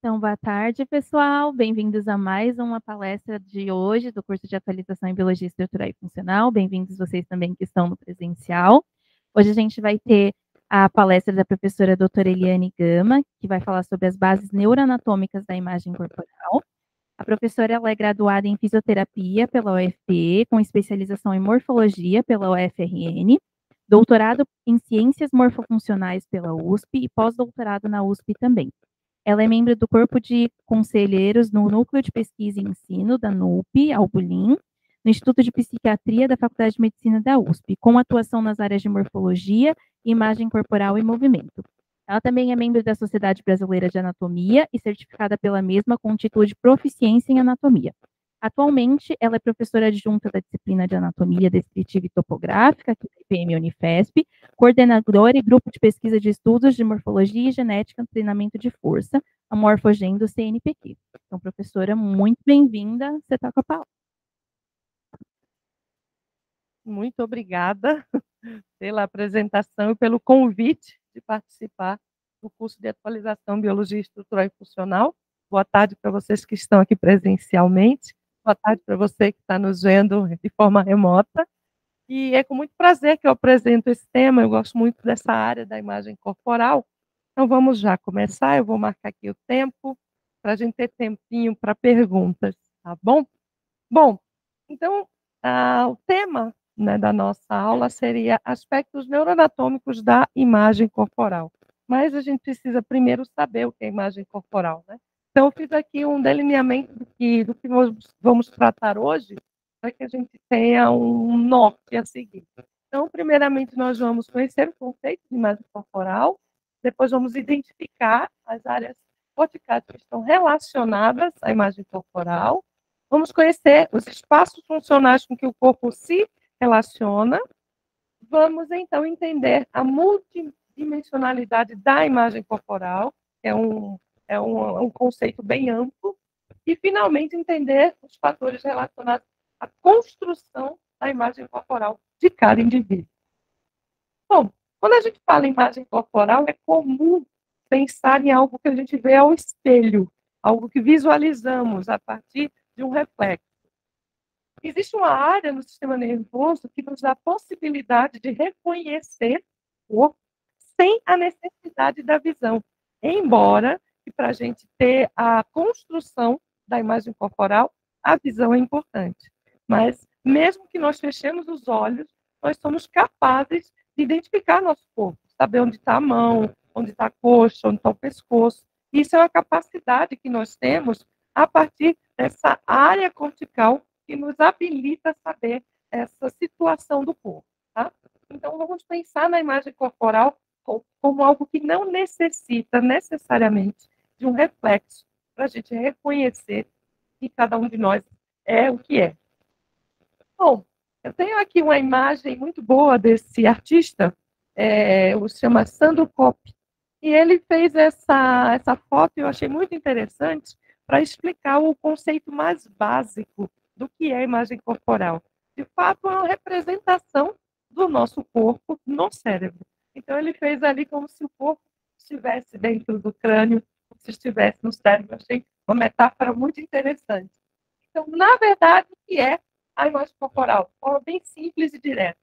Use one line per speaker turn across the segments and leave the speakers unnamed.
Então, boa tarde, pessoal. Bem-vindos a mais uma palestra de hoje do curso de atualização em Biologia Estrutural e Funcional. Bem-vindos vocês também que estão no presencial. Hoje a gente vai ter a palestra da professora doutora Eliane Gama, que vai falar sobre as bases neuroanatômicas da imagem corporal. A professora ela é graduada em fisioterapia pela UFPE, com especialização em morfologia pela UFRN, doutorado em ciências morfofuncionais pela USP e pós-doutorado na USP também. Ela é membro do corpo de conselheiros no Núcleo de Pesquisa e Ensino da NUP, Albulim, no Instituto de Psiquiatria da Faculdade de Medicina da USP, com atuação nas áreas de morfologia, imagem corporal e movimento. Ela também é membro da Sociedade Brasileira de Anatomia e certificada pela mesma com título de proficiência em anatomia. Atualmente, ela é professora adjunta da disciplina de Anatomia Descritiva e Topográfica, aqui da IPM Unifesp, coordenadora e grupo de pesquisa de estudos de morfologia e genética no treinamento de força, a Morfogen do CNPq. Então, professora, muito bem-vinda, você está com a palavra.
Muito obrigada pela apresentação e pelo convite de participar do curso de atualização Biologia Estrutural e Funcional. Boa tarde para vocês que estão aqui presencialmente, boa tarde para você que está nos vendo de forma remota. E é com muito prazer que eu apresento esse tema, eu gosto muito dessa área da imagem corporal. Então vamos já começar, eu vou marcar aqui o tempo, para a gente ter tempinho para perguntas, tá bom? Bom, então o tema, né, da nossa aula seria aspectos neuroanatômicos da imagem corporal. Mas a gente precisa primeiro saber o que é imagem corporal, né? Então, eu fiz aqui um delineamento do que nós vamos tratar hoje, para que a gente tenha um norte a seguir. Então, primeiramente, nós vamos conhecer o conceito de imagem corporal, depois vamos identificar as áreas corticais que estão relacionadas à imagem corporal, vamos conhecer os espaços funcionais com que o corpo se relaciona. Vamos, então, entender a multidimensionalidade da imagem corporal, que é um conceito bem amplo. E, finalmente, entender os fatores relacionados à construção da imagem corporal de cada indivíduo. Bom, quando a gente fala em imagem corporal, é comum pensar em algo que a gente vê ao espelho, algo que visualizamos a partir de um reflexo. Existe uma área no sistema nervoso que nos dá a possibilidade de reconhecer o corpo sem a necessidade da visão, embora que para a gente ter a construção da imagem corporal, a visão é importante. Mas mesmo que nós fechemos os olhos, nós somos capazes de identificar nosso corpo, saber onde está a mão, onde está a coxa, onde está o pescoço. Isso é uma capacidade que nós temos a partir dessa área cortical que nos habilita a saber essa situação do corpo. Tá? Então, vamos pensar na imagem corporal como algo que não necessita necessariamente de um reflexo para a gente reconhecer que cada um de nós é o que é. Bom, eu tenho aqui uma imagem muito boa desse artista, se chama Sandro Kopp, e ele fez essa foto, eu achei muito interessante, para explicar o conceito mais básico do que é imagem corporal. De fato, é uma representação do nosso corpo no cérebro. Então, ele fez ali como se o corpo estivesse dentro do crânio, como se estivesse no cérebro. Achei uma metáfora muito interessante. Então, na verdade, o que é a imagem corporal? De forma bem simples e direta.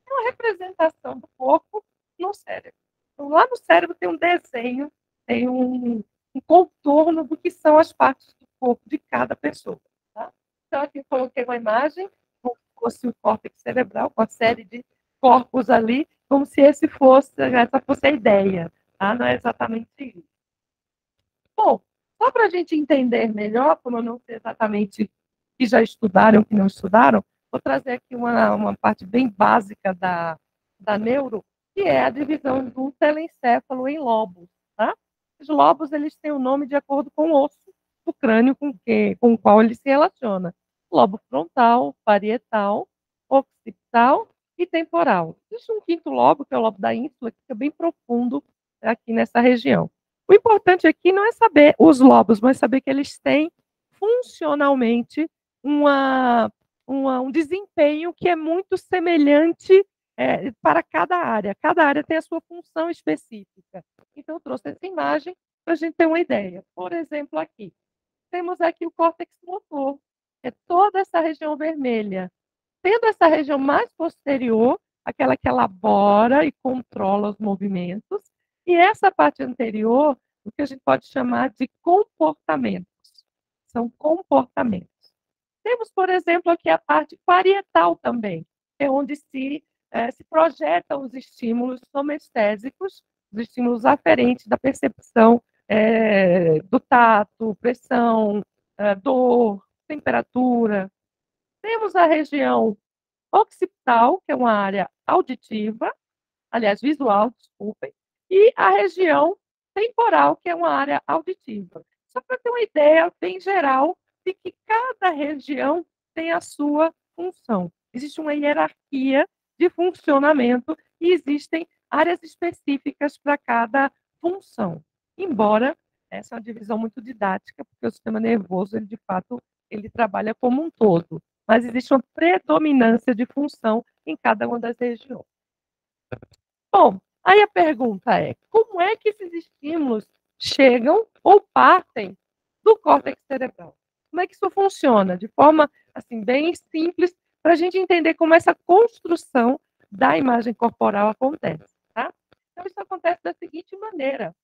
É uma representação do corpo no cérebro. Então, lá no cérebro tem um desenho, tem um contorno do que são as partes do corpo de cada pessoa. Tá? Então, aqui eu coloquei uma imagem, como se fosse o córtex cerebral, com uma série de corpos ali, como se essa fosse a ideia. Tá? Não é exatamente isso. Bom, só para a gente entender melhor, como eu não sei exatamente que já estudaram, que não estudaram, vou trazer aqui uma parte bem básica da neuro, que é a divisão do telencéfalo em lobos. Tá? Os lobos eles têm o nome de acordo com o osso do crânio com o qual ele se relaciona. Lobo frontal, parietal, occipital e temporal. Existe um quinto lobo, que é o lobo da ínsula, que fica bem profundo aqui nessa região. O importante aqui não é saber os lobos, mas saber que eles têm funcionalmente um desempenho que é muito semelhante para cada área. Cada área tem a sua função específica. Então, eu trouxe essa imagem para a gente ter uma ideia. Por exemplo, aqui, temos aqui o córtex motor, é toda essa região vermelha. Tendo essa região mais posterior, aquela que elabora e controla os movimentos, e essa parte anterior, o que a gente pode chamar de comportamentos. São comportamentos. Temos, por exemplo, aqui a parte parietal também, é onde se projetam os estímulos somestésicos, os estímulos aferentes da percepção do tato, pressão, dor, temperatura. Temos a região occipital, que é uma área auditiva, aliás, visual, desculpem, e a região temporal, que é uma área auditiva. Só para ter uma ideia bem geral de que cada região tem a sua função. Existe uma hierarquia de funcionamento e existem áreas específicas para cada função. Embora essa é uma divisão muito didática, porque o sistema nervoso, ele, de fato, ele trabalha como um todo, mas existe uma predominância de função em cada uma das regiões. Bom, aí a pergunta é, como é que esses estímulos chegam ou partem do córtex cerebral? Como é que isso funciona? De forma, assim, bem simples, para a gente entender como essa construção da imagem corporal acontece, tá? Então, isso acontece da seguinte maneira.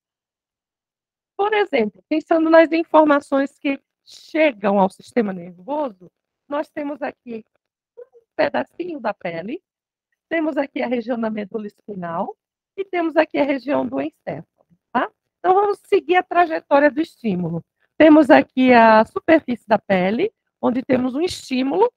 Por exemplo, pensando nas informações que chegam ao sistema nervoso, nós temos aqui um pedacinho da pele, temos aqui a região da medula espinhal e temos aqui a região do encéfalo, tá? Então, vamos seguir a trajetória do estímulo. Temos aqui a superfície da pele, onde temos um estímulo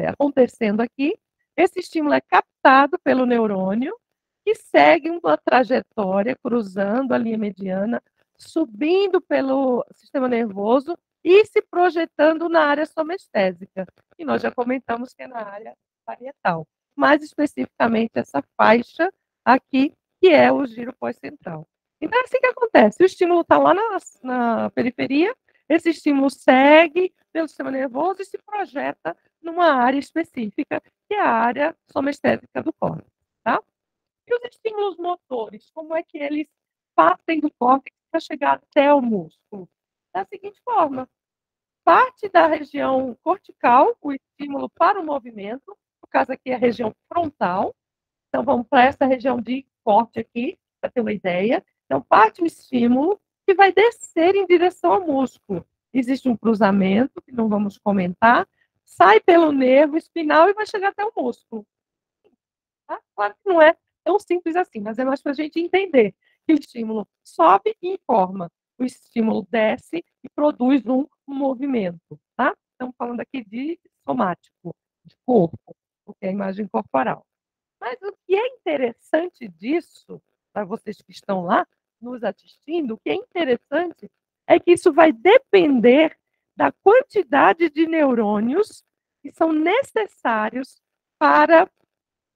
acontecendo aqui. Esse estímulo é captado pelo neurônio, que segue uma trajetória, cruzando a linha mediana, subindo pelo sistema nervoso e se projetando na área somestésica. E nós já comentamos que é na área parietal. Mais especificamente, essa faixa aqui, que é o giro pós-central. Então, é assim que acontece. O estímulo está lá na periferia, esse estímulo segue pelo sistema nervoso e se projeta numa área específica, que é a área somestésica do córtex, tá? E os estímulos motores, como é que eles partem do córtex para chegar até o músculo? Da seguinte forma, parte da região cortical, o estímulo para o movimento, no caso aqui é a região frontal, então vamos para essa região de corte aqui, para ter uma ideia. Então, parte o estímulo que vai descer em direção ao músculo. Existe um cruzamento, que não vamos comentar, sai pelo nervo espinal e vai chegar até o músculo. Tá? Claro que não é tão simples assim, mas é mais para a gente entender que o estímulo sobe e informa, o estímulo desce e produz um movimento, tá? Estamos falando aqui de somático, de corpo, porque é a imagem corporal. Mas o que é interessante disso, para vocês que estão lá nos assistindo, o que é interessante é que isso vai depender da quantidade de neurônios que são necessários para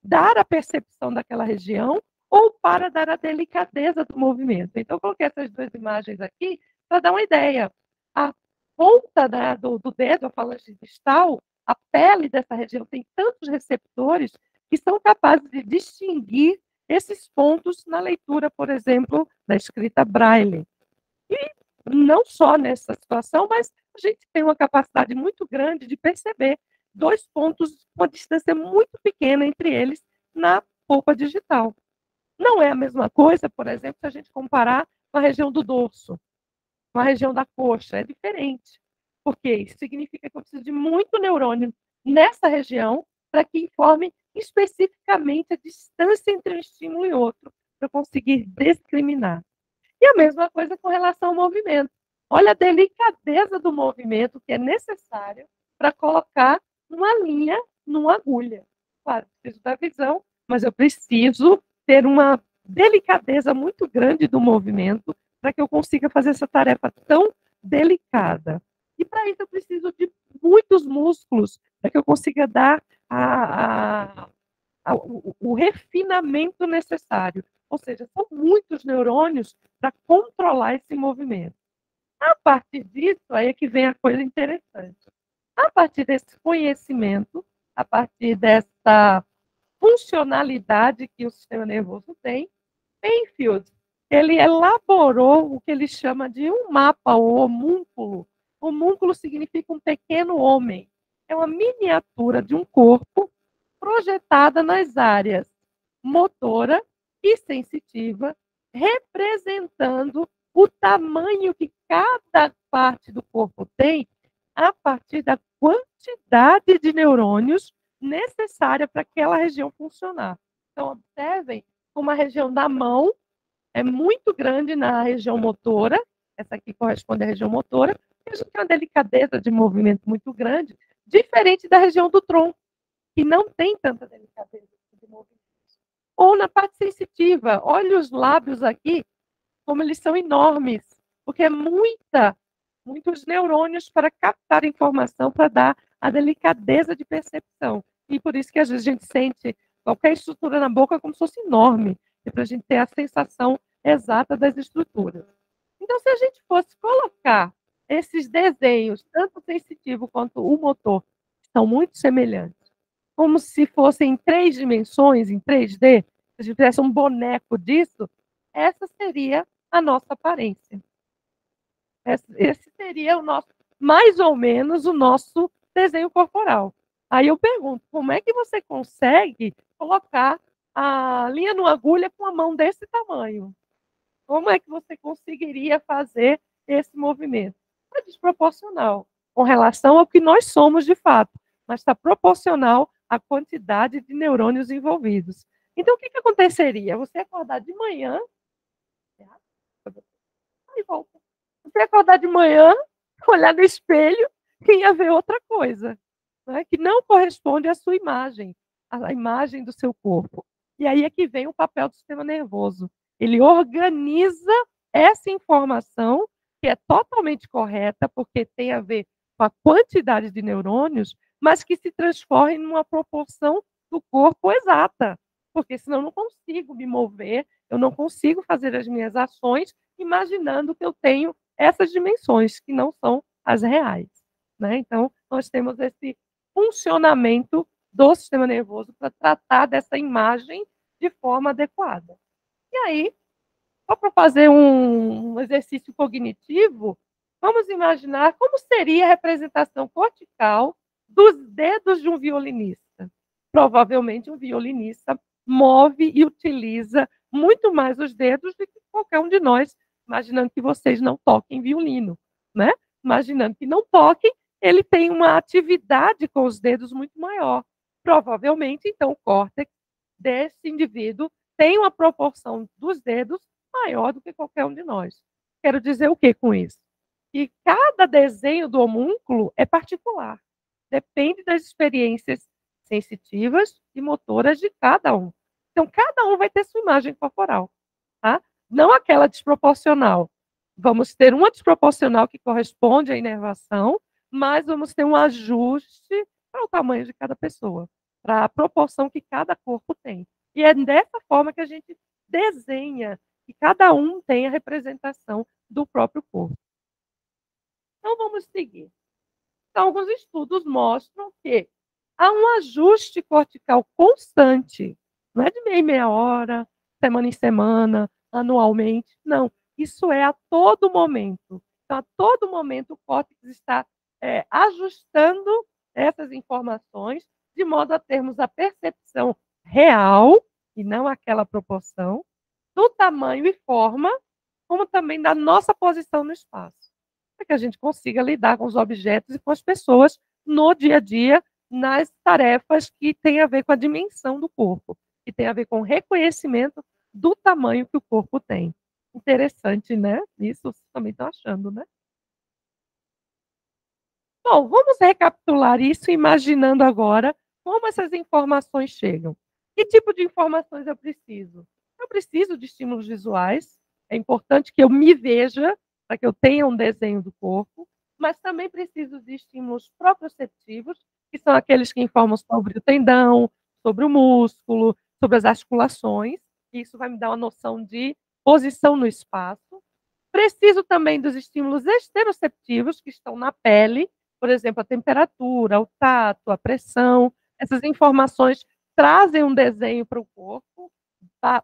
dar a percepção daquela região ou para dar a delicadeza do movimento. Então, eu coloquei essas duas imagens aqui para dar uma ideia. A ponta do dedo, a falange distal, a pele dessa região tem tantos receptores que são capazes de distinguir esses pontos na leitura, por exemplo, da escrita Braille. E não só nessa situação, mas a gente tem uma capacidade muito grande de perceber dois pontos com uma distância muito pequena entre eles na polpa digital. Não é a mesma coisa, por exemplo, se a gente comparar com a região do dorso, com a região da coxa, é diferente. Porque isso significa que eu preciso de muito neurônio nessa região para que informe especificamente a distância entre um estímulo e outro, para eu conseguir discriminar. E a mesma coisa com relação ao movimento. Olha a delicadeza do movimento que é necessário para colocar uma linha numa agulha. Claro, preciso da visão, mas eu preciso ter uma delicadeza muito grande do movimento para que eu consiga fazer essa tarefa tão delicada. E para isso eu preciso de muitos músculos para que eu consiga dar o refinamento necessário. Ou seja, são muitos neurônios para controlar esse movimento. A partir disso, aí é que vem a coisa interessante. A partir desse conhecimento, a partir dessa funcionalidade que o sistema nervoso tem, Penfield ele elaborou o que ele chama de um mapa, o homúnculo. Homúnculo significa um pequeno homem. É uma miniatura de um corpo projetada nas áreas motora e sensitiva, representando o tamanho que cada parte do corpo tem a partir da quantidade de neurônios necessária para aquela região funcionar. Então, observem como a região da mão é muito grande na região motora, essa aqui corresponde à região motora, e a gente tem uma delicadeza de movimento muito grande, diferente da região do tronco, que não tem tanta delicadeza de movimento. Ou na parte sensitiva, olha os lábios aqui, como eles são enormes, porque é muitos neurônios para captar informação, para dar a delicadeza de percepção. E por isso que às vezes a gente sente qualquer estrutura na boca como se fosse enorme, para a gente ter a sensação exata das estruturas. Então, se a gente fosse colocar esses desenhos, tanto o sensitivo quanto o motor, que são muito semelhantes, como se fossem em 3 dimensões, em 3D, se a gente tivesse um boneco disso, essa seria a nossa aparência. Esse seria o nosso, mais ou menos, o nosso desenho corporal. Aí eu pergunto, como é que você consegue colocar a linha numa agulha com a mão desse tamanho? Como é que você conseguiria fazer esse movimento? É desproporcional com relação ao que nós somos de fato, mas está proporcional à quantidade de neurônios envolvidos. Então, o que aconteceria? Você acordar de manhã, e volta. Você acordar de manhã, olhar no espelho e ia ver outra coisa, né, que não corresponde à sua imagem, à imagem do seu corpo. E aí é que vem o papel do sistema nervoso. Ele organiza essa informação, que é totalmente correta, porque tem a ver com a quantidade de neurônios, mas que se transforma em uma proporção do corpo exata, porque senão eu não consigo me mover, eu não consigo fazer as minhas ações imaginando que eu tenho essas dimensões, que não são as reais, né? Então, nós temos esse funcionamento do sistema nervoso para tratar dessa imagem de forma adequada. E aí, só para fazer um exercício cognitivo, vamos imaginar como seria a representação cortical dos dedos de um violinista. Provavelmente, um violinista move e utiliza muito mais os dedos do que qualquer um de nós, imaginando que vocês não toquem violino, né? Imaginando que não toquem, ele tem uma atividade com os dedos muito maior. Provavelmente, então, o córtex desse indivíduo tem uma proporção dos dedos maior do que qualquer um de nós. Quero dizer o que com isso? Que cada desenho do homúnculo é particular. Depende das experiências sensitivas e motoras de cada um. Então, cada um vai ter sua imagem corporal, tá? Não aquela desproporcional. Vamos ter uma desproporcional que corresponde à inervação, mas vamos ter um ajuste para o tamanho de cada pessoa, para a proporção que cada corpo tem. E é dessa forma que a gente desenha, que cada um tem a representação do próprio corpo. Então, vamos seguir. Então, alguns estudos mostram que há um ajuste cortical constante, não é de meia em meia hora, semana em semana, anualmente, não. Isso é a todo momento. Então, a todo momento, o córtex está ajustando essas informações de modo a termos a percepção real, e não aquela proporção, do tamanho e forma, como também da nossa posição no espaço, para que a gente consiga lidar com os objetos e com as pessoas no dia a dia, nas tarefas que têm a ver com a dimensão do corpo, que tem a ver com o reconhecimento do tamanho que o corpo tem. Interessante, né? Isso vocês também estão achando, né? Bom, vamos recapitular isso imaginando agora como essas informações chegam. Que tipo de informações eu preciso? Eu preciso de estímulos visuais. É importante que eu me veja, para que eu tenha um desenho do corpo, mas também preciso de estímulos proprioceptivos, que são aqueles que informam sobre o tendão, sobre o músculo, sobre as articulações. Isso vai me dar uma noção de posição no espaço. Preciso também dos estímulos esteroceptivos, que estão na pele, por exemplo, a temperatura, o tato, a pressão. Essas informações trazem um desenho para o corpo,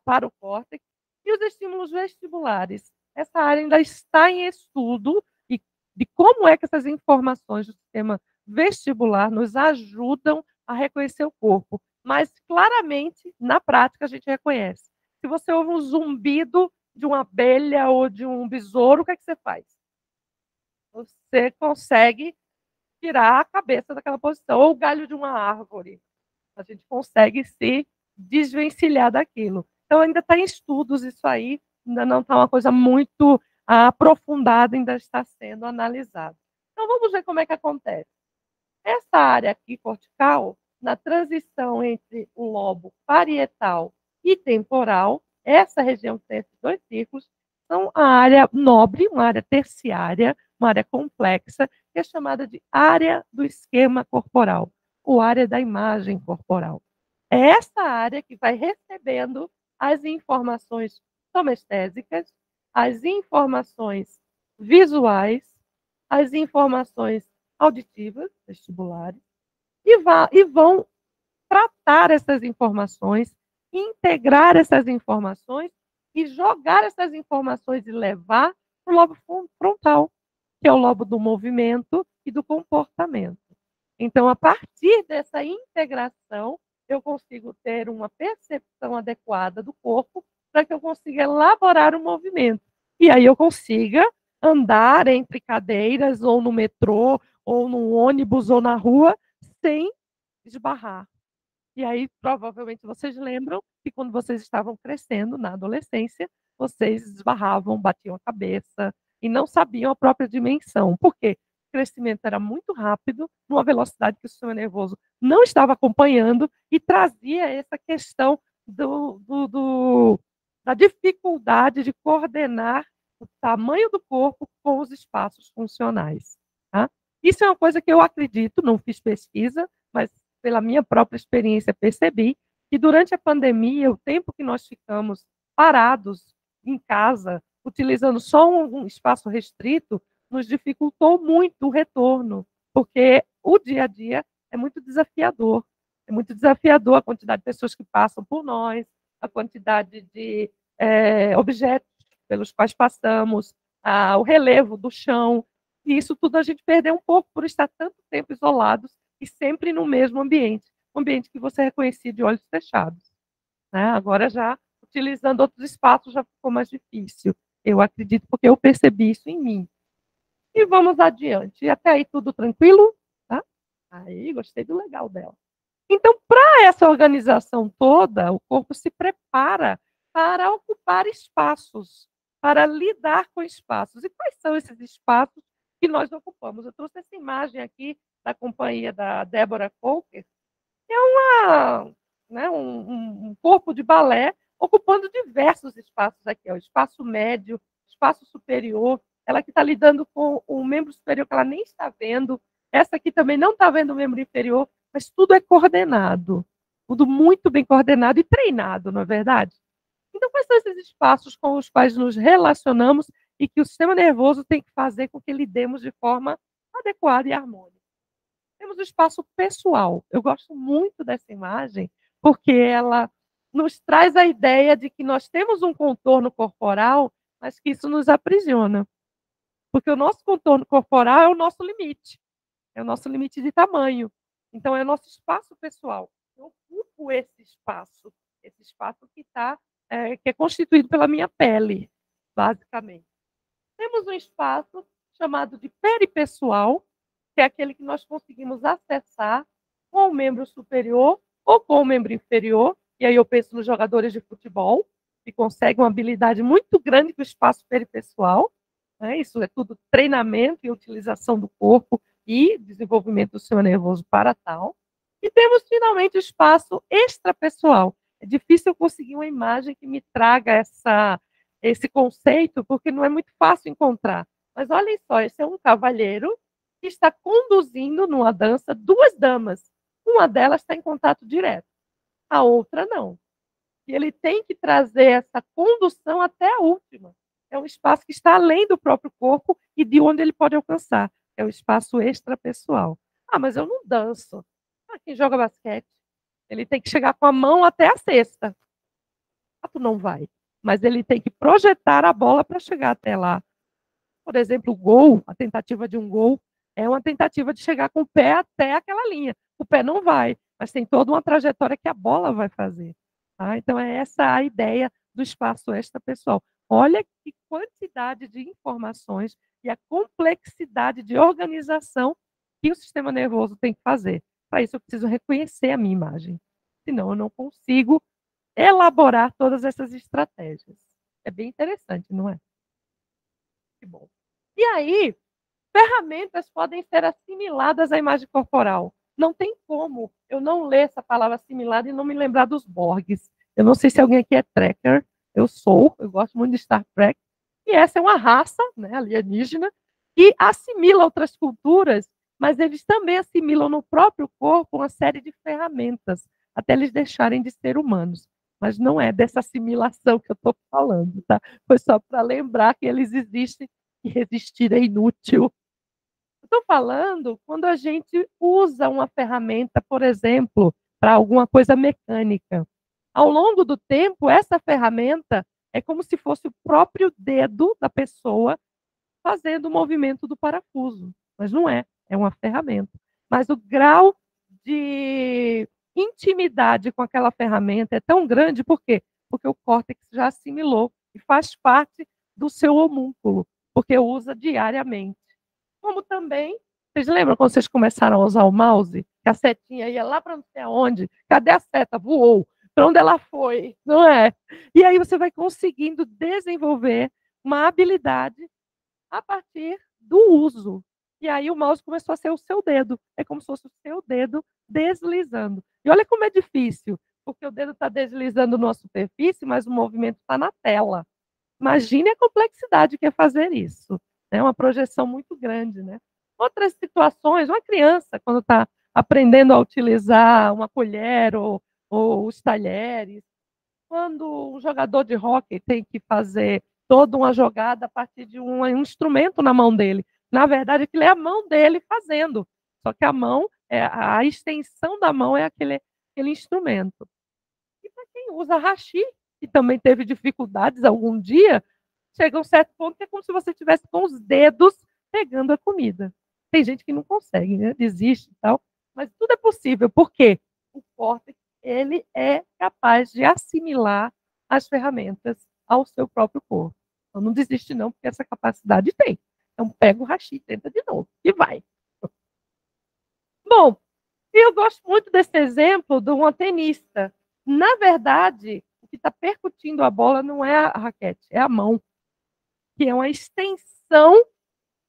para o córtex. E os estímulos vestibulares? Essa área ainda está em estudo e de como é que essas informações do sistema vestibular nos ajudam a reconhecer o corpo. Mas, claramente, na prática, a gente reconhece. Se você ouve um zumbido de uma abelha ou de um besouro, o que é que você faz? Você consegue tirar a cabeça daquela posição, ou o galho de uma árvore. A gente consegue se desvencilhar daquilo. Então, ainda está em estudos isso aí, ainda não está uma coisa muito aprofundada, ainda está sendo analisada. Então, vamos ver como é que acontece. Essa área aqui, cortical, na transição entre o lobo parietal e temporal, essa região que tem esses dois círculos, são a área nobre, uma área terciária, uma área complexa, que é chamada de área do esquema corporal, ou área da imagem corporal. É essa área que vai recebendo as informações somestésicas, as informações visuais, as informações auditivas, vestibulares, e vão tratar essas informações, integrar essas informações e jogar essas informações e levar para o lobo frontal, que é o lobo do movimento e do comportamento. Então, a partir dessa integração, eu consigo ter uma percepção adequada do corpo para que eu consiga elaborar o movimento. E aí eu consiga andar entre cadeiras, ou no metrô, ou no ônibus, ou na rua, sem esbarrar. E aí, provavelmente, vocês lembram que quando vocês estavam crescendo, na adolescência, vocês esbarravam, batiam a cabeça e não sabiam a própria dimensão. Por quê? O crescimento era muito rápido, numa velocidade que o sistema nervoso não estava acompanhando e trazia essa questão da dificuldade de coordenar o tamanho do corpo com os espaços funcionais. Tá? Isso é uma coisa que eu acredito, não fiz pesquisa, mas pela minha própria experiência percebi que durante a pandemia, o tempo que nós ficamos parados em casa, utilizando só um espaço restrito, nos dificultou muito o retorno, porque o dia a dia é muito desafiador. É muito desafiador a quantidade de pessoas que passam por nós, a quantidade de objetos pelos quais passamos, o relevo do chão, e isso tudo a gente perdeu um pouco por estar tanto tempo isolados e sempre no mesmo ambiente, um ambiente que você reconhecia de olhos fechados. Né? Agora, já utilizando outros espaços, já ficou mais difícil. Eu acredito, porque eu percebi isso em mim. E vamos adiante. E até aí tudo tranquilo? Tá? Aí, gostei do legal dela. Então, para essa organização toda, o corpo se prepara para ocupar espaços, para lidar com espaços. E quais são esses espaços que nós ocupamos? Eu trouxe essa imagem aqui da companhia da Deborah Coker, que é um corpo de balé ocupando diversos espaços aqui, o espaço médio, espaço superior, ela que está lidando com o membro superior que ela nem está vendo, essa aqui também não está vendo o membro inferior, mas tudo é coordenado, tudo muito bem coordenado e treinado, não é verdade? Então, quais são esses espaços com os quais nos relacionamos e que o sistema nervoso tem que fazer com que lidemos de forma adequada e harmônica? Temos o espaço pessoal. Eu gosto muito dessa imagem, porque ela nos traz a ideia de que nós temos um contorno corporal, mas que isso nos aprisiona. Porque o nosso contorno corporal é o nosso limite de tamanho. Então, é o nosso espaço pessoal. Eu ocupo esse espaço que é constituído pela minha pele, basicamente. Temos um espaço chamado de peripessoal, que é aquele que nós conseguimos acessar com o membro superior ou com o membro inferior. E aí eu penso nos jogadores de futebol, que conseguem uma habilidade muito grande com o espaço peripessoal. Né? Isso é tudo treinamento e utilização do corpo e desenvolvimento do sistema nervoso para tal. E temos, finalmente, o espaço extrapessoal. É difícil eu conseguir uma imagem que me traga esse conceito, porque não é muito fácil encontrar. Mas olhem só, esse é um cavalheiro que está conduzindo numa dança duas damas. Uma delas está em contato direto, a outra não. E ele tem que trazer essa condução até a última. É um espaço que está além do próprio corpo e de onde ele pode alcançar. É o espaço extrapessoal. Ah, mas eu não danço. Ah, quem joga basquete, ele tem que chegar com a mão até a cesta. Ah, tu não vai. mas ele tem que projetar a bola para chegar até lá. Por exemplo, o gol, a tentativa de um gol, é uma tentativa de chegar com o pé até aquela linha. O pé não vai, mas tem toda uma trajetória que a bola vai fazer. Tá? Então, é essa a ideia do espaço extrapessoal. Olha que quantidade de informações e a complexidade de organização que o sistema nervoso tem que fazer. Para isso, eu preciso reconhecer a minha imagem. Senão, eu não consigo elaborar todas essas estratégias. É bem interessante, não é? Que bom. E aí, ferramentas podem ser assimiladas à imagem corporal. Não tem como eu não ler essa palavra assimilada e não me lembrar dos Borgs. Eu não sei se alguém aqui é tracker. Eu gosto muito de Star Trek. E essa é uma raça, né, alienígena, que assimila outras culturas, mas eles também assimilam no próprio corpo uma série de ferramentas, até eles deixarem de ser humanos. Mas não é dessa assimilação que eu estou falando, tá? Foi só para lembrar que eles existem e resistir é inútil. Estou falando quando a gente usa uma ferramenta, por exemplo, para alguma coisa mecânica. Ao longo do tempo, essa ferramenta é como se fosse o próprio dedo da pessoa fazendo o movimento do parafuso. Mas não é, é uma ferramenta. Mas o grau de intimidade com aquela ferramenta é tão grande, por quê? Porque o córtex já assimilou e faz parte do seu homúnculo, porque usa diariamente. Como também, vocês lembram quando vocês começaram a usar o mouse? Que a setinha ia lá para não sei aonde? Cadê a seta? Voou. Para onde ela foi? Não é? E aí você vai conseguindo desenvolver uma habilidade a partir do uso. E aí o mouse começou a ser o seu dedo. É como se fosse o seu dedo deslizando. E olha como é difícil, porque o dedo está deslizando numa superfície, mas o movimento está na tela. Imagine a complexidade que é fazer isso. É uma projeção muito grande, né? Outras situações, uma criança, quando está aprendendo a utilizar uma colher ou os talheres, quando um jogador de hóquei tem que fazer toda uma jogada a partir de um instrumento na mão dele. Na verdade, aquilo é a mão dele fazendo. Só que a mão, a extensão da mão é aquele instrumento. E para quem usa hashi, e também teve dificuldades algum dia, chega um certo ponto que é como se você estivesse com os dedos pegando a comida. Tem gente que não consegue, né? Desiste e tal. Mas tudo é possível. Por quê? O córtex, ele é capaz de assimilar as ferramentas ao seu próprio corpo. Então, não desiste não, porque essa capacidade tem. Então, pega o hashi, tenta de novo e vai. Bom, eu gosto muito desse exemplo de uma tenista. Na verdade, o que está percutindo a bola não é a raquete, é a mão, que é uma extensão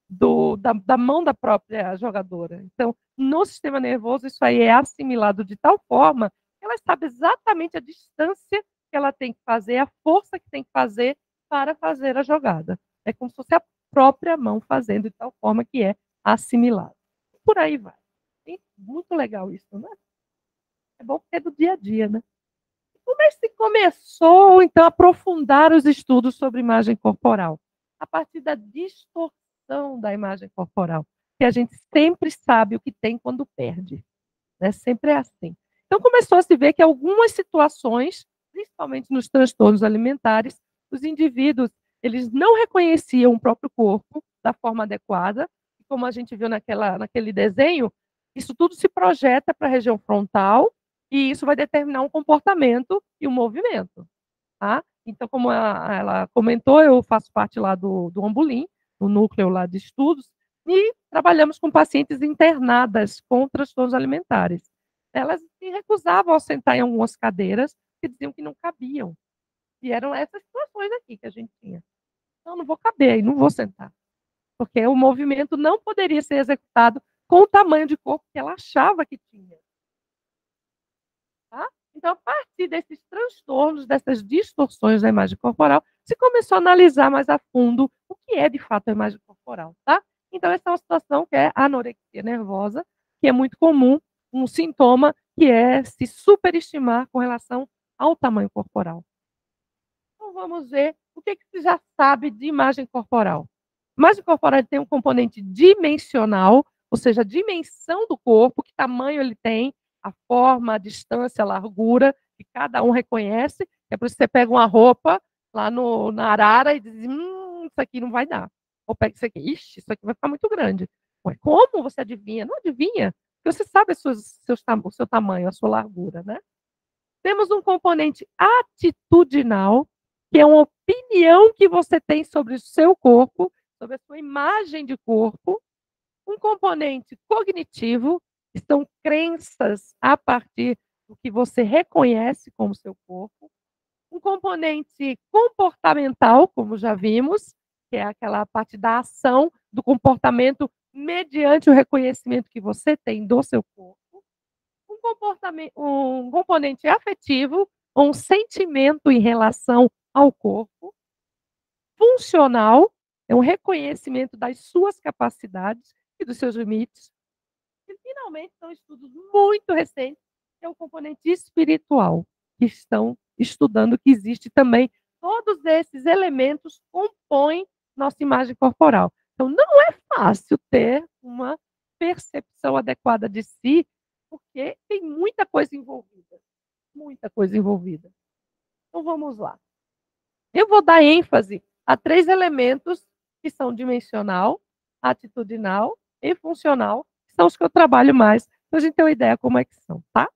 da mão da própria jogadora. Então, no sistema nervoso, isso aí é assimilado de tal forma que ela sabe exatamente a distância que ela tem que fazer, a força que tem que fazer para fazer a jogada. É como se fosse a própria mão fazendo de tal forma que é assimilado. Por aí vai. E muito legal isso, né? É bom porque é do dia a dia, né? Como é que se começou, então, a aprofundar os estudos sobre imagem corporal? A partir da distorção da imagem corporal, que a gente sempre sabe o que tem quando perde. Né? Sempre é assim. Então, começou a se ver que algumas situações, principalmente nos transtornos alimentares, os indivíduos eles não reconheciam o próprio corpo da forma adequada, e como a gente viu naquele desenho, isso tudo se projeta para a região frontal, e isso vai determinar um comportamento e um movimento. Tá? Então, como ela comentou, eu faço parte lá do Ambulim, do núcleo lá de estudos, e trabalhamos com pacientes internadas com transtornos alimentares. Elas se recusavam a sentar em algumas cadeiras que diziam que não cabiam. E eram essas situações aqui que a gente tinha. Não vou caber aí, não vou sentar. Porque o movimento não poderia ser executado com o tamanho de corpo que ela achava que tinha. Tá? Então, a partir desses transtornos, dessas distorções da imagem corporal, se começou a analisar mais a fundo o que é, de fato, a imagem corporal. Tá? Então, essa é uma situação que é a anorexia nervosa, que é muito comum, um sintoma que é se superestimar com relação ao tamanho corporal. Então, vamos ver o que você já sabe de imagem corporal. Imagem corporal tem um componente dimensional, ou seja, a dimensão do corpo, que tamanho ele tem, a forma, a distância, a largura, que cada um reconhece. É por isso que você pega uma roupa lá na arara e diz, isso aqui não vai dar. Ou pega isso aqui, ixi, isso aqui vai ficar muito grande. Ué, como você adivinha? Não adivinha, porque você sabe o seu tamanho, a sua largura, né? Temos um componente atitudinal, que é uma opinião que você tem sobre o seu corpo, sobre a sua imagem de corpo. Um componente cognitivo, que são crenças a partir do que você reconhece como seu corpo. Um componente comportamental, como já vimos, que é aquela parte da ação, do comportamento mediante o reconhecimento que você tem do seu corpo. Um componente afetivo, um sentimento em relação ao corpo. Funcional, é um reconhecimento das suas capacidades e dos seus limites. E, finalmente, são estudos muito recentes, que é o componente espiritual, que estão estudando que existe também. Todos esses elementos compõem nossa imagem corporal. Então, não é fácil ter uma percepção adequada de si, porque tem muita coisa envolvida. Muita coisa envolvida. Então, vamos lá. Eu vou dar ênfase a 3 elementos que são dimensional, atitudinal e funcional, que são os que eu trabalho mais, para a gente ter uma ideia como é que são, tá?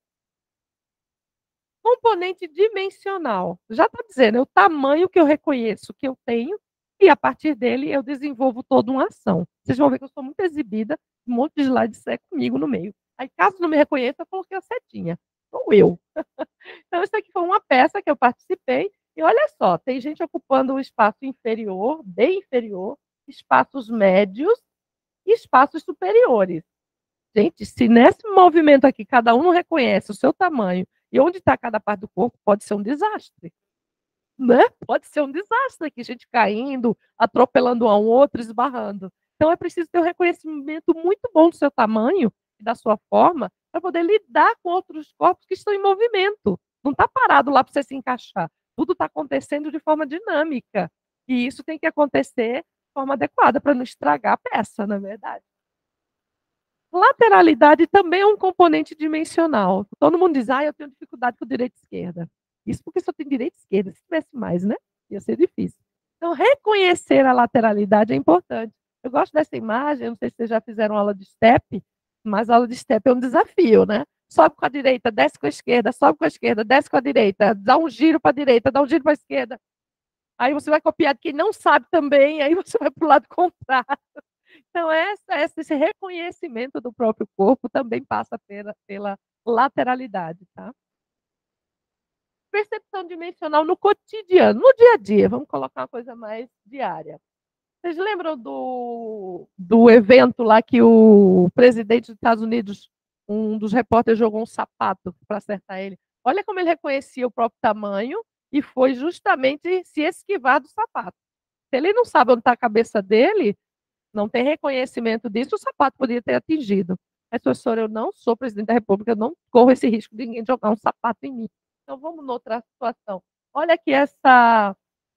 Componente dimensional, já está dizendo, é o tamanho que eu reconheço que eu tenho e a partir dele eu desenvolvo toda uma ação. Vocês vão ver que eu sou muito exibida, um monte de slides é comigo no meio. Aí, caso não me reconheça, eu coloquei a setinha. Sou eu. Então, isso aqui foi uma peça que eu participei. E olha só, tem gente ocupando o espaço inferior, bem inferior, espaços médios e espaços superiores. Gente, se nesse movimento aqui cada um não reconhece o seu tamanho e onde está cada parte do corpo, pode ser um desastre. Né? Pode ser um desastre aqui, gente caindo, atropelando um ao outro, esbarrando. Então, é preciso ter um reconhecimento muito bom do seu tamanho e da sua forma para poder lidar com outros corpos que estão em movimento. Não está parado lá para você se encaixar. Tudo está acontecendo de forma dinâmica. E isso tem que acontecer de forma adequada para não estragar a peça, na verdade. Lateralidade também é um componente dimensional. Todo mundo diz, eu tenho dificuldade com direita e esquerda. Isso porque só tem direita e esquerda. Se tivesse mais, né? Ia ser difícil. Então, reconhecer a lateralidade é importante. Eu gosto dessa imagem, não sei se vocês já fizeram aula de step, mas a aula de step é um desafio, né? Sobe com a direita, desce com a esquerda, sobe com a esquerda, desce com a direita, dá um giro para a direita, dá um giro para a esquerda. Aí você vai copiar de quem não sabe também, aí você vai para o lado contrário. Então, esse reconhecimento do próprio corpo também passa pela lateralidade, tá? Percepção dimensional no cotidiano, no dia a dia. Vamos colocar uma coisa mais diária. Vocês lembram do evento lá que o presidente dos Estados Unidos, um dos repórteres, jogou um sapato para acertar ele? Olha como ele reconhecia o próprio tamanho e foi justamente se esquivar do sapato. Se ele não sabe onde está a cabeça dele, não tem reconhecimento disso, o sapato poderia ter atingido. Mas, professora, eu não sou presidente da República, eu não corro esse risco de ninguém jogar um sapato em mim. Então, vamos noutra situação. Olha aqui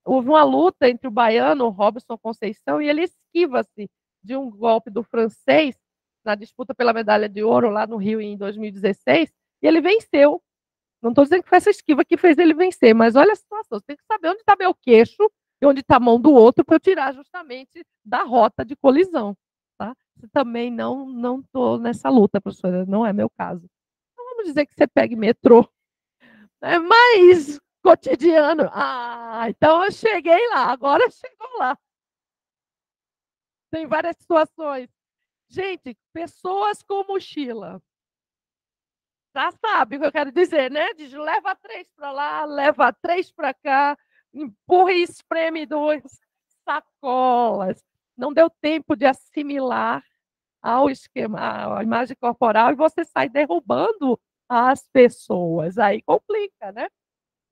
houve uma luta entre o baiano, o Robson Conceição, e ele esquiva-se de um golpe do francês na disputa pela medalha de ouro lá no Rio em 2016, e ele venceu. Não estou dizendo que foi essa esquiva que fez ele vencer, mas olha a situação, você tem que saber onde está meu queixo e onde está a mão do outro para eu tirar justamente da rota de colisão. Tá? Eu também não estou nessa luta, professora, não é meu caso. Então, vamos dizer que você pegue metrô. É mais cotidiano. Então eu cheguei lá, agora chegou lá. Tem várias situações. Gente, pessoas com mochila. Já sabe o que eu quero dizer, né? Diz, leva 3 para lá, leva 3 para cá, empurra e espreme 2 sacolas. Não deu tempo de assimilar ao esquema, a imagem corporal, e você sai derrubando as pessoas. Aí complica, né?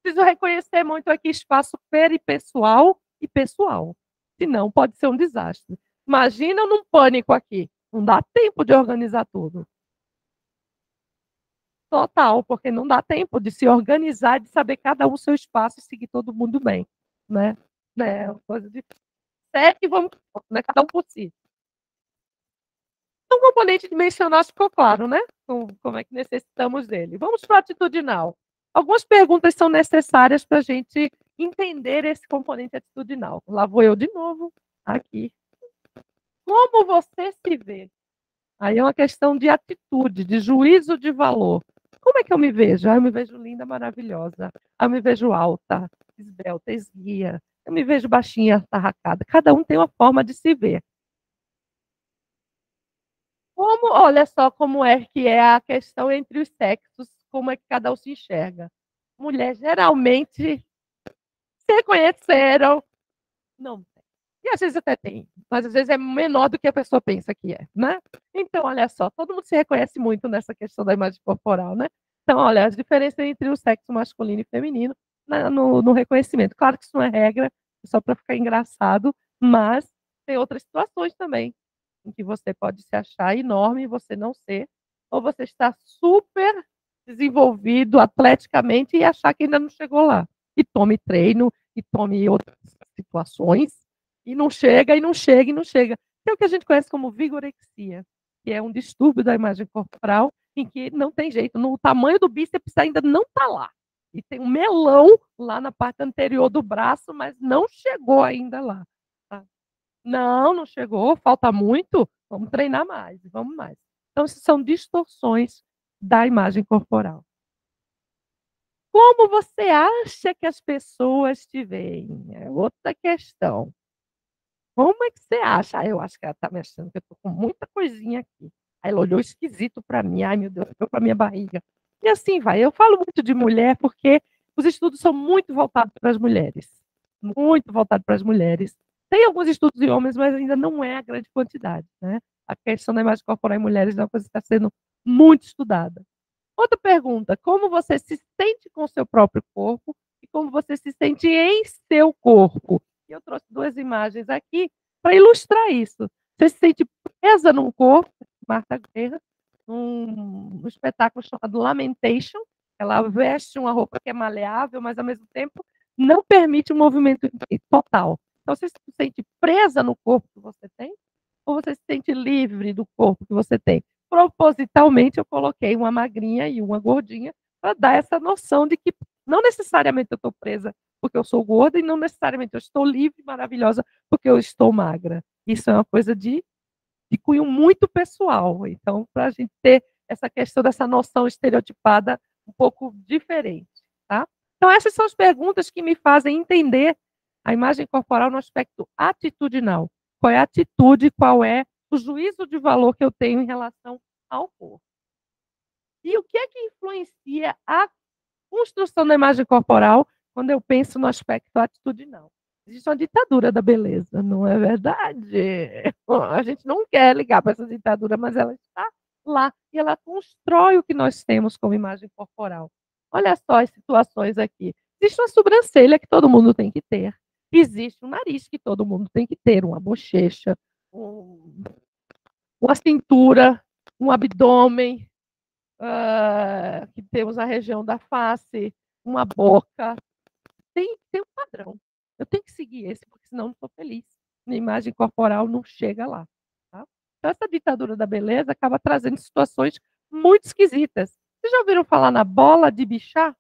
Preciso reconhecer muito aqui espaço peripessoal e pessoal. Senão pode ser um desastre. Imagina num pânico aqui. Não dá tempo de organizar tudo. Total, porque não dá tempo de se organizar, de saber cada um o seu espaço e seguir todo mundo bem. Né? É uma coisa de sério que vamos, né? Cada um por si. Então, o componente dimensional ficou claro, né? Como é que necessitamos dele. Vamos para o atitudinal. Algumas perguntas são necessárias para a gente entender esse componente atitudinal. Lá vou eu de novo, aqui. Como você se vê? Aí é uma questão de atitude, de juízo de valor. Como é que eu me vejo? Eu me vejo linda, maravilhosa. Eu me vejo alta, esbelta, esguia. Eu me vejo baixinha, tarracada. Cada um tem uma forma de se ver. Olha só como é que é a questão entre os sexos, como é que cada um se enxerga. Mulher geralmente se reconheceram. Não tem. E às vezes até tem, mas às vezes é menor do que a pessoa pensa que é, né? Então, olha só, todo mundo se reconhece muito nessa questão da imagem corporal, né? Então, olha, as diferenças entre o sexo masculino e feminino no reconhecimento. Claro que isso não é regra, é só para ficar engraçado, mas tem outras situações também, em que você pode se achar enorme e você não ser, ou você está super desenvolvido atleticamente e achar que ainda não chegou lá. E tome treino, e tome outras situações, e não chega, e não chega, e não chega. É o que a gente conhece como vigorexia, que é um distúrbio da imagem corporal, em que não tem jeito, no tamanho do bíceps ainda não está lá. E tem um melão lá na parte anterior do braço, mas não chegou ainda lá. Tá? Não chegou, falta muito, vamos treinar mais, vamos mais. Então, isso são distorções da imagem corporal. Como você acha que as pessoas te veem? É outra questão. Como é que você acha? Eu acho que ela está me achando que eu estou com muita coisinha aqui. Aí ela olhou esquisito para mim. Ai, meu Deus, ficou para minha barriga. E assim vai. Eu falo muito de mulher porque os estudos são muito voltados para as mulheres. Muito voltados para as mulheres. Tem alguns estudos de homens, mas ainda não é a grande quantidade, né? A questão da imagem corporal em mulheres é uma coisa que está sendo muito estudada. Outra pergunta: como você se sente com o seu próprio corpo e como você se sente em seu corpo? Eu trouxe duas imagens aqui para ilustrar isso. Você se sente presa num corpo, Marta Guerra, num espetáculo chamado Lamentation. Ela veste uma roupa que é maleável, mas ao mesmo tempo não permite um movimento total. Então, você se sente presa no corpo que você tem ou você se sente livre do corpo que você tem? Propositalmente, eu coloquei uma magrinha e uma gordinha para dar essa noção de que não necessariamente eu estou presa porque eu sou gorda e não necessariamente eu estou livre e maravilhosa porque eu estou magra. Isso é uma coisa de cunho muito pessoal. Então, para a gente ter essa questão dessa noção estereotipada um pouco diferente. Tá? Então, essas são as perguntas que me fazem entender a imagem corporal no aspecto atitudinal. Qual é a atitude, qual é o juízo de valor que eu tenho em relação ao corpo. E o que é que influencia a construção da imagem corporal quando eu penso no aspecto atitudinal? Existe uma ditadura da beleza, não é verdade? A gente não quer ligar para essa ditadura, mas ela está lá e ela constrói o que nós temos como imagem corporal. Olha só as situações aqui. Existe uma sobrancelha que todo mundo tem que ter. Existe um nariz que todo mundo tem que ter, uma bochecha, uma cintura, um abdômen, que temos a região da face, uma boca. Tem um padrão. Eu tenho que seguir esse, porque senão não estou feliz. Minha imagem corporal não chega lá. Tá? Então, essa ditadura da beleza acaba trazendo situações muito esquisitas. Vocês já ouviram falar na bola de Bichat?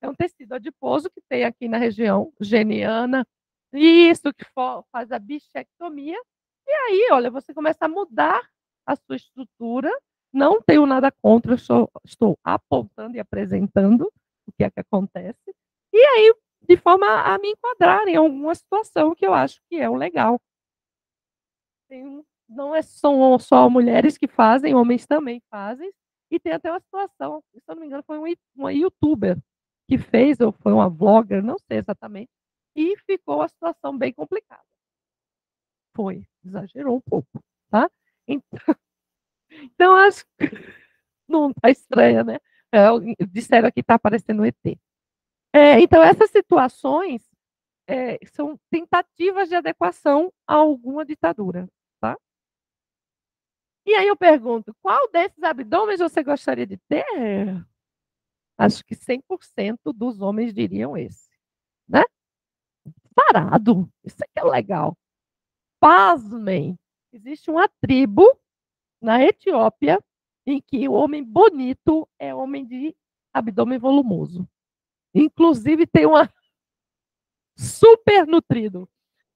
É um tecido adiposo que tem aqui na região geniana. Isso que faz a bichectomia. E aí, olha, você começa a mudar a sua estrutura. Não tenho nada contra, estou apontando e apresentando o que é que acontece. E aí, de forma a me enquadrar em alguma situação que eu acho que é o legal. Não são só mulheres que fazem, homens também fazem. E tem até uma situação, se eu não me engano, foi uma youtuber que fez, ou foi uma vlogger, não sei exatamente, e ficou a situação bem complicada. Foi, exagerou um pouco, tá? Então acho que não está estranha, né? Disseram que está aparecendo um ET. Então, essas situações são tentativas de adequação a alguma ditadura, tá? E aí eu pergunto, qual desses abdômenes você gostaria de ter? Acho que 100% dos homens diriam esse, né? Parado, isso aqui é legal. Pasmem, existe uma tribo na Etiópia em que o homem bonito é homem de abdômen volumoso. Inclusive tem uma super nutrido.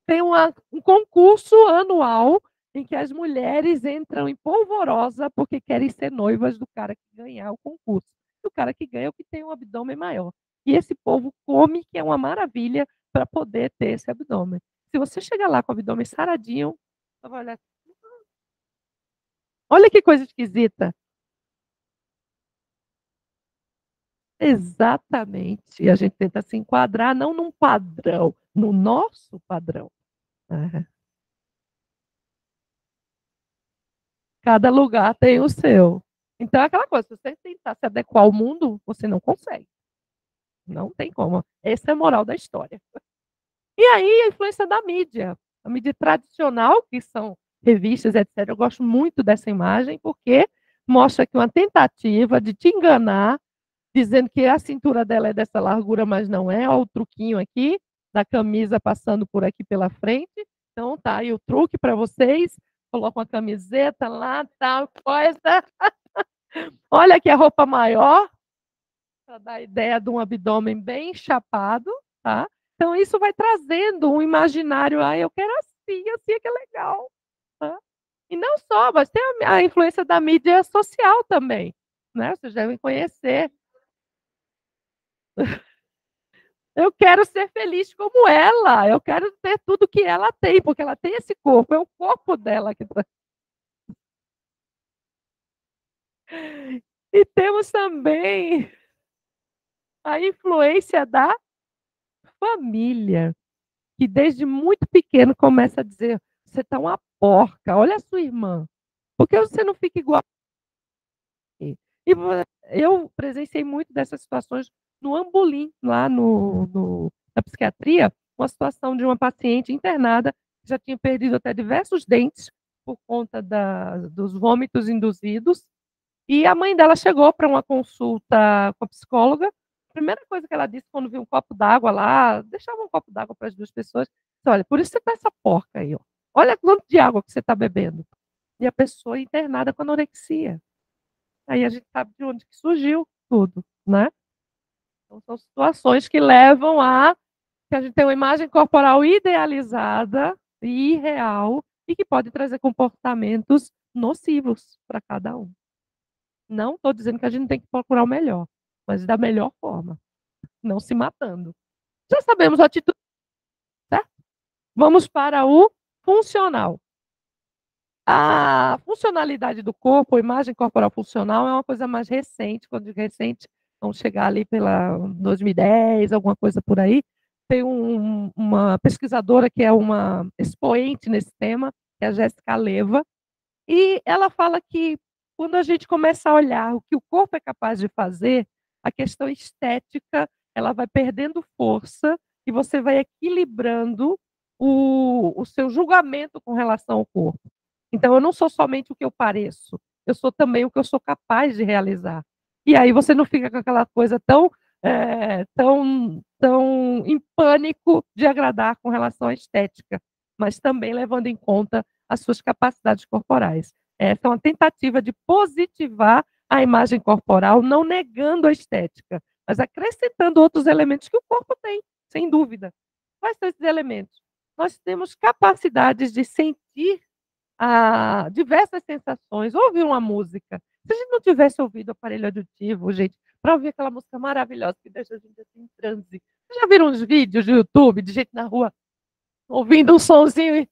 Tem um concurso anual em que as mulheres entram em polvorosa porque querem ser noivas do cara que ganhar o concurso. O cara que ganha é o que tem um abdômen maior. E esse povo come, que é uma maravilha, para poder ter esse abdômen. Se você chegar lá com o abdômen saradinho, você vai olhar. Olha que coisa esquisita. Exatamente. E a gente tenta se enquadrar não num padrão, no nosso padrão. Cada lugar tem o seu. Então é aquela coisa, se você tentar se adequar ao mundo, você não consegue. Não tem como. Essa é a moral da história. E aí a influência da mídia. A mídia tradicional, que são revistas, etc. Eu gosto muito dessa imagem, porque mostra que uma tentativa de te enganar, dizendo que a cintura dela é dessa largura, mas não é. Olha o truquinho aqui, da camisa passando por aqui pela frente. Então tá aí o truque para vocês. Coloca uma camiseta lá, tal coisa. Olha aqui a roupa maior, para dar a ideia de um abdômen bem chapado, tá? Então, isso vai trazendo um imaginário, eu quero assim é que é legal. Tá? E não só, mas tem a influência da mídia social também, né? Vocês devem conhecer. Eu quero ser feliz como ela, eu quero ter tudo que ela tem, porque ela tem esse corpo, é o corpo dela que tá. E temos também a influência da família, que desde muito pequeno começa a dizer: você está uma porca, olha a sua irmã, por que você não fica igual a mim? E eu presenciei muito dessas situações no Ambolim, lá na psiquiatria, uma situação de uma paciente internada que já tinha perdido até diversos dentes por conta dos vômitos induzidos, e a mãe dela chegou para uma consulta com a psicóloga. A primeira coisa que ela disse quando viu um copo d'água lá, deixava um copo d'água para as duas pessoas, disse: olha, por isso você tá essa porca aí, ó. Olha quanto de água que você está bebendo. E a pessoa internada com anorexia. Aí a gente sabe de onde que surgiu tudo, né? Então, são situações que levam a que a gente tem uma imagem corporal idealizada e irreal e que pode trazer comportamentos nocivos para cada um. Não estou dizendo que a gente tem que procurar o melhor, mas da melhor forma, não se matando. Já sabemos a atitude, certo? Vamos para o funcional. A funcionalidade do corpo, a imagem corporal funcional, é uma coisa mais recente. Quando digo recente, vamos chegar ali pela 2010, alguma coisa por aí. Tem uma pesquisadora que é uma expoente nesse tema, que é a Jéssica Leva, e ela fala que quando a gente começa a olhar o que o corpo é capaz de fazer, a questão estética ela vai perdendo força e você vai equilibrando o seu julgamento com relação ao corpo. Então, eu não sou somente o que eu pareço, eu sou também o que eu sou capaz de realizar. E aí você não fica com aquela coisa tão em pânico de agradar com relação à estética, mas também levando em conta as suas capacidades corporais. Essa é uma tentativa de positivar a imagem corporal, não negando a estética, mas acrescentando outros elementos que o corpo tem, sem dúvida. Quais são esses elementos? Nós temos capacidades de sentir diversas sensações, ouvir uma música. Se a gente não tivesse ouvido o aparelho auditivo, gente, para ouvir aquela música maravilhosa que deixa a gente assim em transe. Vocês já viram uns vídeos do YouTube de gente na rua ouvindo um sonzinho e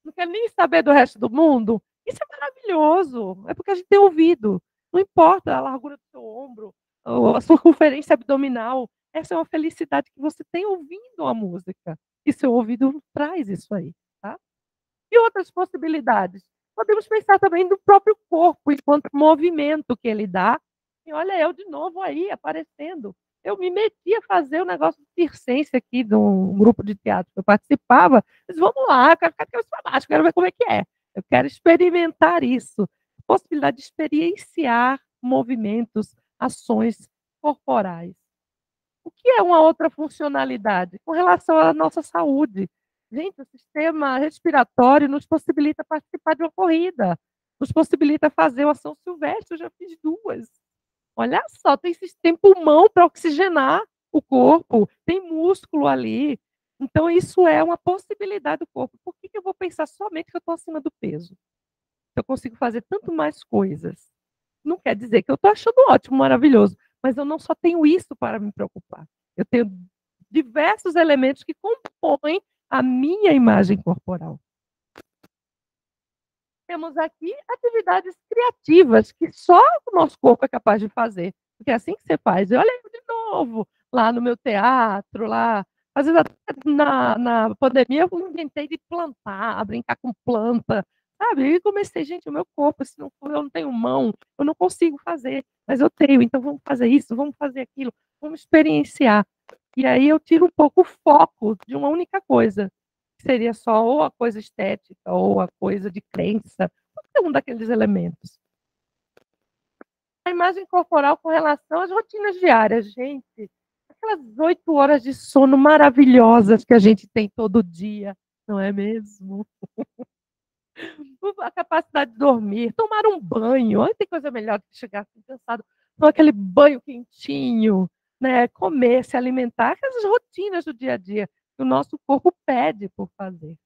não quer nem saber do resto do mundo? Isso é maravilhoso. É porque a gente tem ouvido. Não importa a largura do seu ombro, a circunferência abdominal. Essa é uma felicidade que você tem ouvindo a música. E seu ouvido traz isso aí, tá? E outras possibilidades? Podemos pensar também no próprio corpo, enquanto movimento que ele dá. E olha, eu de novo aí, aparecendo. Eu me meti a fazer o negócio de circense aqui, de um grupo de teatro que eu participava. Mas vamos lá, eu quero ficar de cabeça para baixo, quero ver como é que é. Eu quero experimentar isso. Possibilidade de experienciar movimentos, ações corporais. O que é uma outra funcionalidade? Com relação à nossa saúde. Gente, o sistema respiratório nos possibilita participar de uma corrida, nos possibilita fazer uma ação silvestre, eu já fiz 2. Olha só, tem pulmão para oxigenar o corpo, tem músculo ali. Então, isso é uma possibilidade do corpo. Por que eu vou pensar somente que eu estou acima do peso? Eu consigo fazer tanto mais coisas. Não quer dizer que eu estou achando ótimo, maravilhoso, mas eu não só tenho isso para me preocupar. Eu tenho diversos elementos que compõem a minha imagem corporal. Temos aqui atividades criativas que só o nosso corpo é capaz de fazer. Porque é assim que você faz. Olha eu de novo, lá no meu teatro, lá. Às vezes, até na pandemia, eu inventei de plantar, brincar com planta, sabe? E comecei, gente, o meu corpo, se não for, eu não tenho mão, eu não consigo fazer, mas eu tenho, então vamos fazer isso, vamos fazer aquilo, vamos experienciar. E aí eu tiro um pouco o foco de uma única coisa, que seria só ou a coisa estética ou a coisa de crença, qualquer um daqueles elementos. A imagem corporal com relação às rotinas diárias, gente, aquelas 8 horas de sono maravilhosas que a gente tem todo dia, não é mesmo? A capacidade de dormir, tomar um banho, olha, tem coisa melhor do que chegar assim cansado, tomar aquele banho quentinho, né? Comer, se alimentar, aquelas rotinas do dia a dia que o nosso corpo pede por fazer.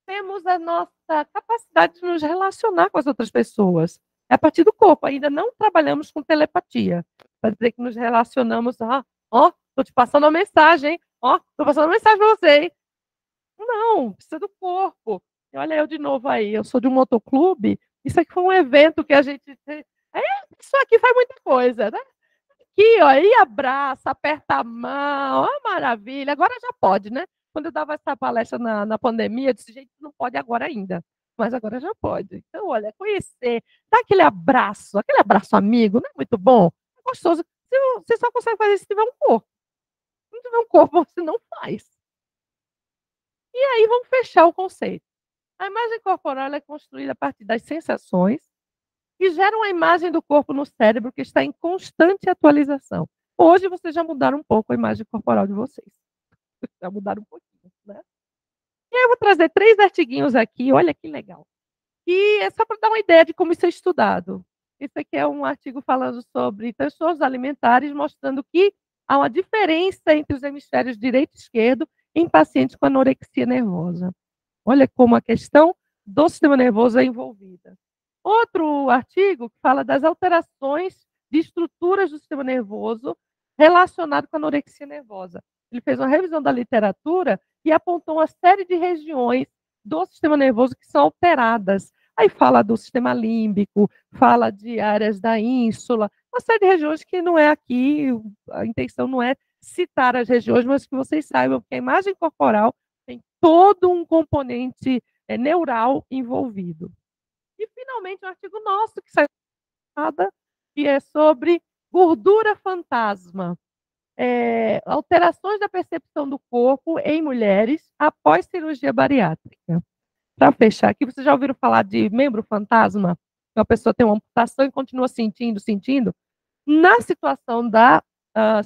Temos a nossa capacidade de nos relacionar com as outras pessoas. É a partir do corpo, ainda não trabalhamos com telepatia, para dizer que nos relacionamos, ó, estou te passando uma mensagem, ó, estou passando uma mensagem para você, hein? Não, precisa do corpo. E olha eu de novo aí, eu sou de um motoclube, isso aqui foi um evento que a gente... Isso aqui faz muita coisa, né? Aqui, ó, aí abraça, aperta a mão, ó, maravilha. Agora já pode, né? Quando eu dava essa palestra na pandemia, eu disse, gente, não pode agora ainda, mas agora já pode. Então, olha, conhecer, dar aquele abraço amigo, não é muito bom? É gostoso. Você só consegue fazer isso se tiver um corpo. Se não tiver um corpo, você não faz. E aí vamos fechar o conceito. A imagem corporal é construída a partir das sensações que geram uma imagem do corpo no cérebro que está em constante atualização. Hoje vocês já mudaram um pouco a imagem corporal de vocês. Já mudaram um pouquinho, né? E aí eu vou trazer 3 artiguinhos aqui, olha que legal. E é só para dar uma ideia de como isso é estudado. Esse aqui é um artigo falando sobre transtornos alimentares, mostrando que há uma diferença entre os hemisférios direito e esquerdo em pacientes com anorexia nervosa. Olha como a questão do sistema nervoso é envolvida. Outro artigo que fala das alterações de estruturas do sistema nervoso relacionado com a anorexia nervosa. Ele fez uma revisão da literatura e apontou uma série de regiões do sistema nervoso que são alteradas. Aí fala do sistema límbico, fala de áreas da ínsula, uma série de regiões que não é aqui, a intenção não é citar as regiões, mas que vocês saibam que a imagem corporal tem todo um componente neural envolvido. E, finalmente, um artigo nosso que saiu, que é sobre gordura fantasma. Alterações da percepção do corpo em mulheres após cirurgia bariátrica. Para fechar aqui, vocês já ouviram falar de membro fantasma? Uma pessoa tem uma amputação e continua sentindo, sentindo. Na situação da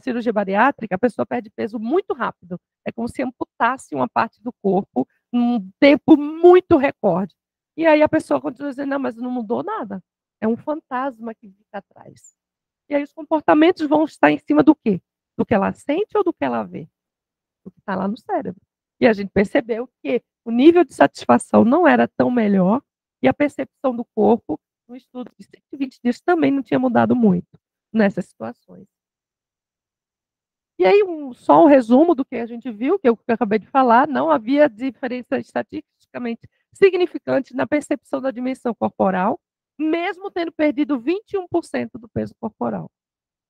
cirurgia bariátrica, a pessoa perde peso muito rápido. É como se amputasse uma parte do corpo num tempo muito recorde. E aí a pessoa continua dizendo, não, mas não mudou nada. É um fantasma que fica atrás. E aí os comportamentos vão estar em cima do quê? Do que ela sente ou do que ela vê? Do que está lá no cérebro. E a gente percebeu que o nível de satisfação não era tão melhor e a percepção do corpo, no estudo de 120 dias, também não tinha mudado muito nessas situações. E aí, só um resumo do que a gente viu, que eu acabei de falar, não havia diferença estatisticamente significante na percepção da dimensão corporal, mesmo tendo perdido 21% do peso corporal.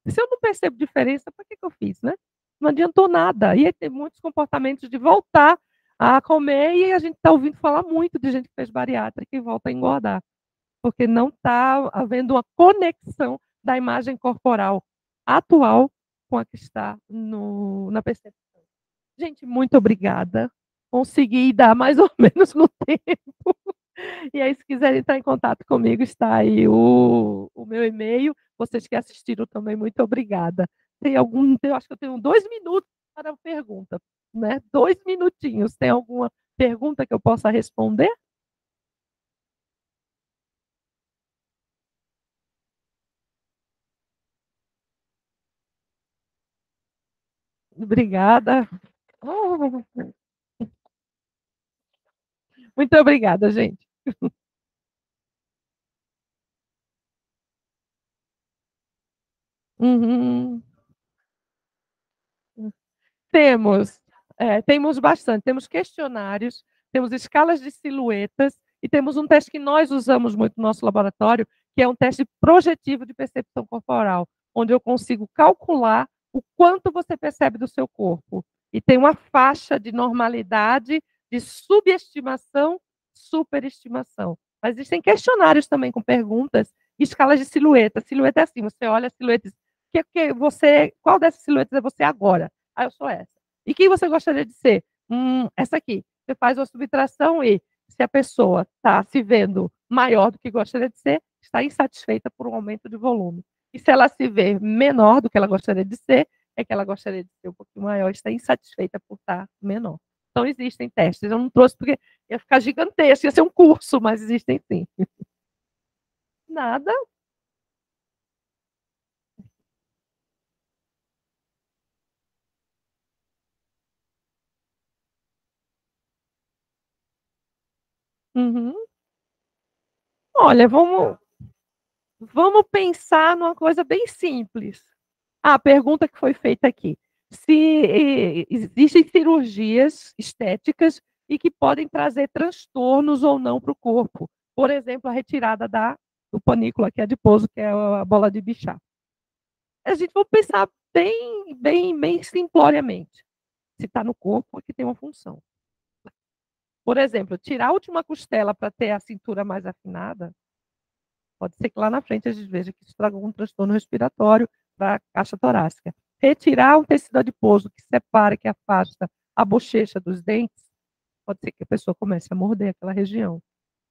Se eu não percebo diferença, para que eu fiz, né? Não adiantou nada. E aí tem muitos comportamentos de voltar a comer, e a gente está ouvindo falar muito de gente que fez bariátrica e volta a engordar, porque não está havendo uma conexão da imagem corporal atual com a que está na percepção. Gente, muito obrigada. Consegui dar mais ou menos no tempo. E aí, se quiserem entrar em contato comigo, está aí o meu e-mail. Vocês que assistiram também, muito obrigada. Eu acho que eu tenho 2 minutos para a pergunta, né? 2 minutinhos. Tem alguma pergunta que eu possa responder? Obrigada. Oh, muito obrigada, gente. Uhum. Temos bastante. Temos questionários, temos escalas de silhuetas e temos um teste que nós usamos muito no nosso laboratório, que é um teste projetivo de percepção corporal, onde eu consigo calcular o quanto você percebe do seu corpo. E tem uma faixa de normalidade, de subestimação, superestimação. Mas existem questionários também com perguntas e escalas de silhueta. Silhueta é assim, você olha a silhueta e diz, qual dessas silhuetas é você agora? Ah, eu sou essa. E quem você gostaria de ser? Essa aqui. Você faz uma subtração e, se a pessoa está se vendo maior do que gostaria de ser, está insatisfeita por um aumento de volume. E se ela se vê menor do que ela gostaria de ser, é que ela gostaria de ser um pouquinho maior, está insatisfeita por estar menor. Então, existem testes. Eu não trouxe porque ia ficar gigantesco, ia ser um curso, mas existem sim. Nada. Uhum. Olha, vamos pensar numa coisa bem simples. A pergunta que foi feita aqui. Se existem cirurgias estéticas e que podem trazer transtornos ou não para o corpo. Por exemplo, a retirada do panículo aqui adiposo, que é a bola de Bichat. A gente vai pensar bem simploriamente. Se está no corpo, é que tem uma função. Por exemplo, tirar a última costela para ter a cintura mais afinada, pode ser que lá na frente a gente veja que isso traga algum transtorno respiratório para a caixa torácica. Retirar um tecido adiposo que separa, que afasta a bochecha dos dentes, pode ser que a pessoa comece a morder aquela região.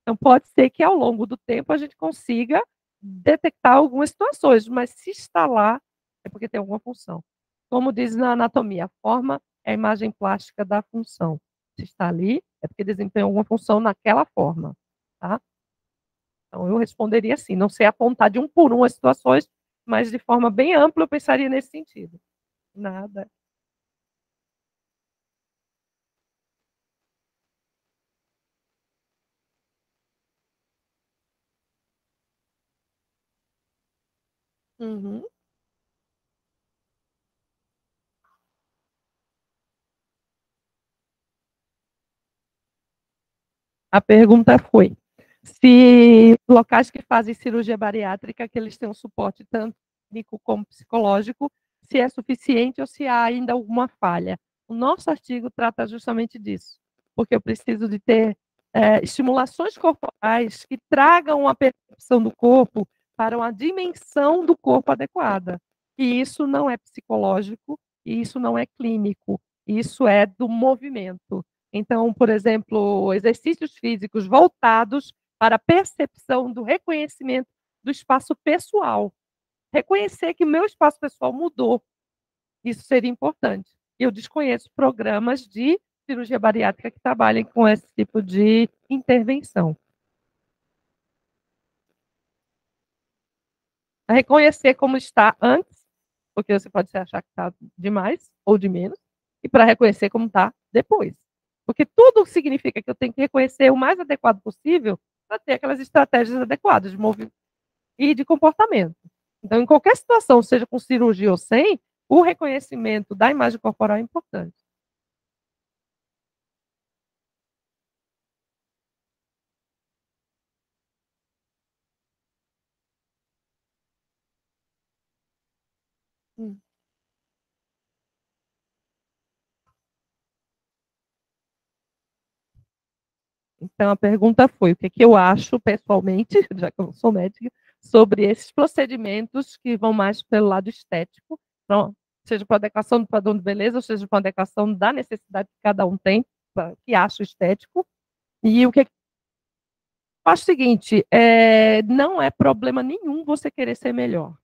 Então, pode ser que ao longo do tempo a gente consiga detectar algumas situações, mas se está lá, é porque tem alguma função. Como diz na anatomia, a forma é a imagem plástica da função. Se está ali, é porque desempenha alguma função naquela forma. Tá? Então, eu responderia assim, não sei apontar de um por um as situações, mas de forma bem ampla eu pensaria nesse sentido. Nada. Uhum. A pergunta foi se locais que fazem cirurgia bariátrica, que eles têm um suporte tanto técnico como psicológico, se é suficiente ou se há ainda alguma falha. O nosso artigo trata justamente disso, porque eu preciso de ter estimulações corporais que tragam a percepção do corpo para uma dimensão do corpo adequada. E isso não é psicológico, e isso não é clínico, isso é do movimento. Então, por exemplo, exercícios físicos voltados para a percepção do reconhecimento do espaço pessoal. Reconhecer que meu espaço pessoal mudou. Isso seria importante. Eu desconheço programas de cirurgia bariátrica que trabalhem com esse tipo de intervenção. Reconhecer como está antes, porque você pode achar que está de mais ou de menos, e para reconhecer como está depois. Porque tudo significa que eu tenho que reconhecer o mais adequado possível para ter aquelas estratégias adequadas de movimento e de comportamento. Então, em qualquer situação, seja com cirurgia ou sem, o reconhecimento da imagem corporal é importante. Então, a pergunta foi o que, que eu acho, pessoalmente, já que eu não sou médica, sobre esses procedimentos que vão mais pelo lado estético, então, seja para adequação do padrão de beleza, ou seja para adequação da necessidade que cada um tem, que acha estético. E o que eu acho o seguinte, não é problema nenhum você querer ser melhor.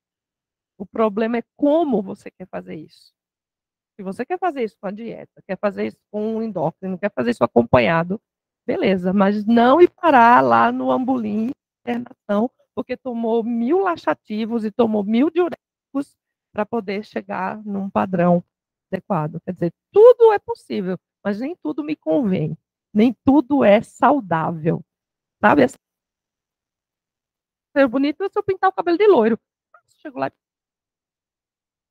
O problema é como você quer fazer isso. Se você quer fazer isso com a dieta, quer fazer isso com o endócrino, quer fazer isso acompanhado, beleza, mas não ir parar lá no ambulim, internação, porque tomou 1000 laxativos e tomou 1000 diuréticos para poder chegar num padrão. adequado. Quer dizer, tudo é possível, mas nem tudo me convém. Nem tudo é saudável. Sabe? Ser bonito se eu pintar o cabelo de loiro. Chego lá,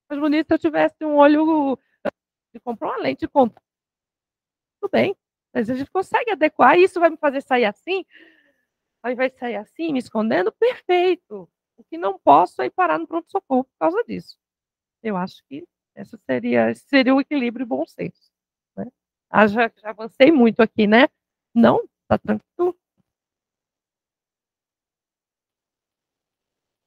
mais bonito se eu tivesse um olho de comprar uma lente de contato. Tudo bem. Mas a gente consegue adequar. Isso vai me fazer sair assim? Aí vai sair assim, me escondendo? Perfeito. O que não posso é ir parar no pronto-socorro por causa disso. Eu acho que esse seria o equilíbrio e bom senso. Né? Já avancei muito aqui, né? Não? Tá tranquilo?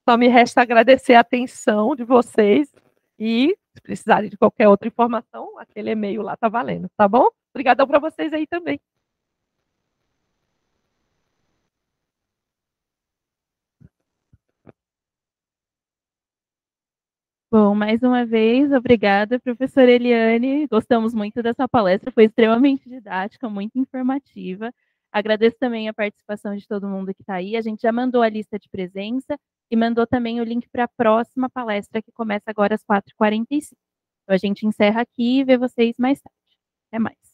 Só me resta agradecer a atenção de vocês e, se precisarem de qualquer outra informação, aquele e-mail lá tá valendo, tá bom? Obrigadão para vocês aí também.
Bom, mais uma vez, obrigada, professora Eliane. Gostamos muito dessa palestra, foi extremamente didática, muito informativa. Agradeço também a participação de todo mundo que está aí. A gente já mandou a lista de presença e mandou também o link para a próxima palestra, que começa agora às 4h45. Então, a gente encerra aqui e vê vocês mais tarde. Até mais.